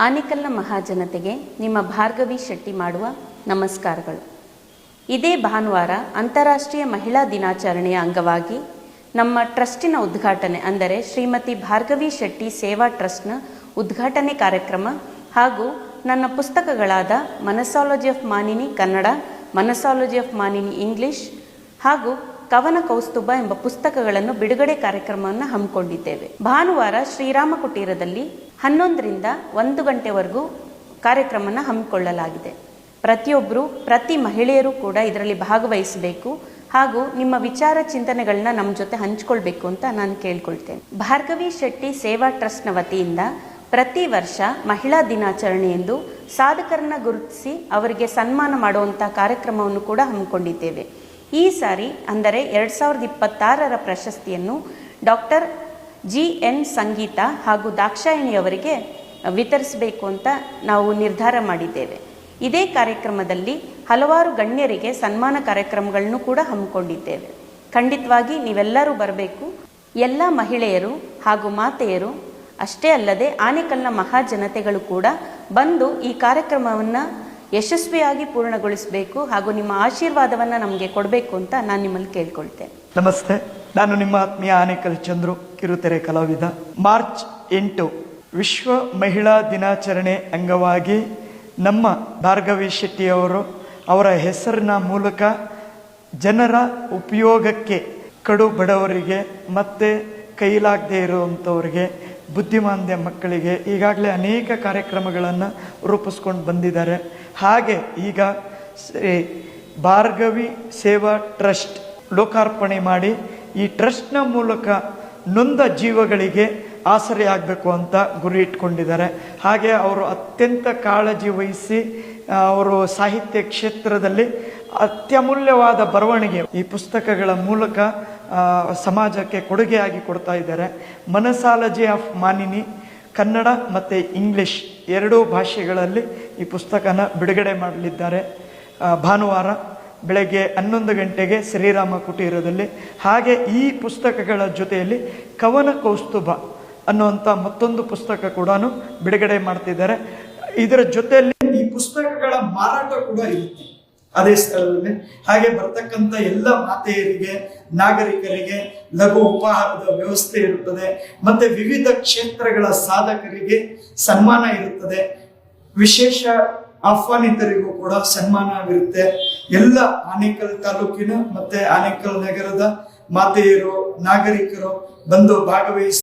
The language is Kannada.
ಆನೇಕಲ್ನ ಮಹಾಜನತೆಗೆ ನಿಮ್ಮ ಭಾರ್ಗವಿ ಶೆಟ್ಟಿ ಮಾಡುವ ನಮಸ್ಕಾರಗಳು. ಇದೇ ಭಾನುವಾರ ಅಂತಾರಾಷ್ಟ್ರೀಯ ಮಹಿಳಾ ದಿನಾಚರಣೆಯ ಅಂಗವಾಗಿ ನಮ್ಮ ಟ್ರಸ್ಟಿನ ಉದ್ಘಾಟನೆ ಅಂದರೆ ಶ್ರೀಮತಿ ಭಾರ್ಗವಿ ಶೆಟ್ಟಿ ಸೇವಾ ಟ್ರಸ್ಟ್ನ ಉದ್ಘಾಟನೆ ಕಾರ್ಯಕ್ರಮ ಹಾಗೂ ನನ್ನ ಪುಸ್ತಕಗಳಾದ ಮನಸಾಲಜಿ ಆಫ್ ಮಾನಿನಿ ಕನ್ನಡ, ಮನಸಾಲಜಿ ಆಫ್ ಮಾನಿನಿ ಇಂಗ್ಲಿಷ್ ಹಾಗೂ ಕವನ ಕೌಸ್ತುಭ ಎಂಬ ಪುಸ್ತಕಗಳನ್ನು ಬಿಡುಗಡೆ ಕಾರ್ಯಕ್ರಮವನ್ನು ಹಮ್ಮಿಕೊಂಡಿದ್ದೇವೆ. ಭಾನುವಾರ ಶ್ರೀರಾಮ ಕುಟೀರದಲ್ಲಿ 11ರಿಂದ 1 ಗಂಟೆವರೆಗೂ ಕಾರ್ಯಕ್ರಮನ ಹಮ್ಮಿಕೊಳ್ಳಲಾಗಿದೆ. ಪ್ರತಿ ಮಹಿಳೆಯರು ಕೂಡ ಇದರಲ್ಲಿ ಭಾಗವಹಿಸಬೇಕು ಹಾಗೂ ನಿಮ್ಮ ವಿಚಾರ ಚಿಂತನೆಗಳನ್ನ ನಮ್ಮ ಜೊತೆ ಹಂಚಿಕೊಳ್ಬೇಕು ಅಂತ ನಾನು ಕೇಳ್ಕೊಳ್ತೇನೆ. ಭಾರ್ಗವಿ ಶೆಟ್ಟಿ ಸೇವಾ ಟ್ರಸ್ಟ್ನ ವತಿಯಿಂದ ಪ್ರತಿ ವರ್ಷ ಮಹಿಳಾ ದಿನಾಚರಣೆ ಎಂದು ಸಾಧಕರನ್ನ ಗುರುತಿಸಿ ಅವರಿಗೆ ಸನ್ಮಾನ ಮಾಡುವಂಥ ಕಾರ್ಯಕ್ರಮವನ್ನು ಕೂಡ ಹಮ್ಮಿಕೊಂಡಿದ್ದೇವೆ. ಈ ಸಾರಿ ಅಂದರೆ 2026ರ ಪ್ರಶಸ್ತಿಯನ್ನು ಡಾಕ್ಟರ್ GN ಸಂಗೀತ ಹಾಗೂ ದಾಕ್ಷಾಯಿಣಿಯವರಿಗೆ ವಿತರಿಸಬೇಕು ಅಂತ ನಾವು ನಿರ್ಧಾರ ಮಾಡಿದ್ದೇವೆ. ಇದೇ ಕಾರ್ಯಕ್ರಮದಲ್ಲಿ ಹಲವಾರು ಗಣ್ಯರಿಗೆ ಸನ್ಮಾನ ಕಾರ್ಯಕ್ರಮಗಳನ್ನು ಕೂಡ ಹಮ್ಮಿಕೊಂಡಿದ್ದೇವೆ. ಖಂಡಿತವಾಗಿ ನೀವೆಲ್ಲರೂ ಬರಬೇಕು. ಎಲ್ಲ ಮಹಿಳೆಯರು ಹಾಗೂ ಮಾತೆಯರು ಅಷ್ಟೇ ಅಲ್ಲದೆ ಆನೇಕಲ್ನ ಮಹಾಜನತೆಗಳು ಕೂಡ ಬಂದು ಈ ಕಾರ್ಯಕ್ರಮವನ್ನು ಯಶಸ್ವಿಯಾಗಿ ಪೂರ್ಣಗೊಳಿಸಬೇಕು ಹಾಗೂ ನಿಮ್ಮ ಆಶೀರ್ವಾದವನ್ನು ನಮಗೆ ಕೊಡಬೇಕು ಅಂತ ನಾನು ನಿಮ್ಮಲ್ಲಿ ಕೇಳ್ಕೊಳ್ತೇನೆ. ನಮಸ್ತೆ, ನಾನು ನಿಮ್ಮ ಆತ್ಮೀಯ ಆನೇಕಲ್ ಚಂದ್ರು, ಕಿರುತೆರೆ ಕಲಾವಿದ. ಮಾರ್ಚ್ 8 ವಿಶ್ವ ಮಹಿಳಾ ದಿನಾಚರಣೆ ಅಂಗವಾಗಿ ನಮ್ಮ ಭಾರ್ಗವಿ ಶೆಟ್ಟಿಯವರು ಅವರ ಹೆಸರಿನ ಮೂಲಕ ಜನರ ಉಪಯೋಗಕ್ಕೆ, ಕಡು ಬಡವರಿಗೆ ಮತ್ತು ಕೈಲಾಗದೇ ಇರುವಂಥವ್ರಿಗೆ, ಬುದ್ಧಿಮಾಂದ್ಯ ಮಕ್ಕಳಿಗೆ ಈಗಾಗಲೇ ಅನೇಕ ಕಾರ್ಯಕ್ರಮಗಳನ್ನು ರೂಪಿಸ್ಕೊಂಡು ಬಂದಿದ್ದಾರೆ. ಹಾಗೆ ಈಗ ಭಾರ್ಗವಿ ಸೇವಾ ಟ್ರಸ್ಟ್ ಲೋಕಾರ್ಪಣೆ ಮಾಡಿ ಈ ಟ್ರಸ್ಟ್ನ ಮೂಲಕ ನೊಂದ ಜೀವಗಳಿಗೆ ಆಸರೆ ಆಗಬೇಕು ಅಂತ ಗುರಿ ಇಟ್ಕೊಂಡಿದ್ದಾರೆ. ಹಾಗೆ ಅವರು ಅತ್ಯಂತ ಕಾಳಜಿ ವಹಿಸಿ ಅವರು ಸಾಹಿತ್ಯ ಕ್ಷೇತ್ರದಲ್ಲಿ ಅತ್ಯಮೂಲ್ಯವಾದ ಬರವಣಿಗೆ ಈ ಪುಸ್ತಕಗಳ ಮೂಲಕ ಸಮಾಜಕ್ಕೆ ಕೊಡುಗೆಯಾಗಿ ಕೊಡ್ತಾ ಇದ್ದಾರೆ. ಮನಸಾಲಜಿ ಆಫ್ ಮಾನಿನಿ ಕನ್ನಡ ಮತ್ತು ಇಂಗ್ಲಿಷ್ 2 ಭಾಷೆಗಳಲ್ಲಿ ಈ ಪುಸ್ತಕನ ಬಿಡುಗಡೆ ಮಾಡಲಿದ್ದಾರೆ. ಭಾನುವಾರ ಬೆಳಗ್ಗೆ 11 ಗಂಟೆಗೆ ಶ್ರೀರಾಮ ಕುಟೀರದಲ್ಲಿ. ಹಾಗೆ ಈ ಪುಸ್ತಕಗಳ ಜೊತೆಯಲ್ಲಿ ಕವನ ಕೌಸ್ತುಭ ಅನ್ನುವಂಥ ಮತ್ತೊಂದು ಪುಸ್ತಕ ಕೂಡ ಬಿಡುಗಡೆ ಮಾಡ್ತಿದ್ದಾರೆ. ಇದರ ಜೊತೆಯಲ್ಲಿ ಈ ಪುಸ್ತಕಗಳ ಮಾರಾಟ ಕೂಡ ಇರುತ್ತೆ ಅದೇ ಸ್ಥಳದಲ್ಲಿ. ಹಾಗೆ ಬರ್ತಕ್ಕಂಥ ಎಲ್ಲ ಮಾತೆಯರಿಗೆ, ನಾಗರಿಕರಿಗೆ ಲಘು ಉಪಹಾರದ ವ್ಯವಸ್ಥೆ ಇರುತ್ತದೆ. ಮತ್ತೆ ವಿವಿಧ ಕ್ಷೇತ್ರಗಳ ಸಾಧಕರಿಗೆ ಸನ್ಮಾನ ಇರುತ್ತದೆ. ವಿಶೇಷ ಆಹ್ವಾನಿತರಿಗೂ ಕೂಡ ಸನ್ಮಾನವಿರುತ್ತೆ. ಎಲ್ಲ ಆನೇಕಲ್ ತಾಲೂಕಿನ ಮತ್ತೆ ಆನೇಕಲ್ ನಗರದ ಮಾತೆಯರು, ನಾಗರಿಕರು ಬಂದು ಭಾಗವಹಿಸಿ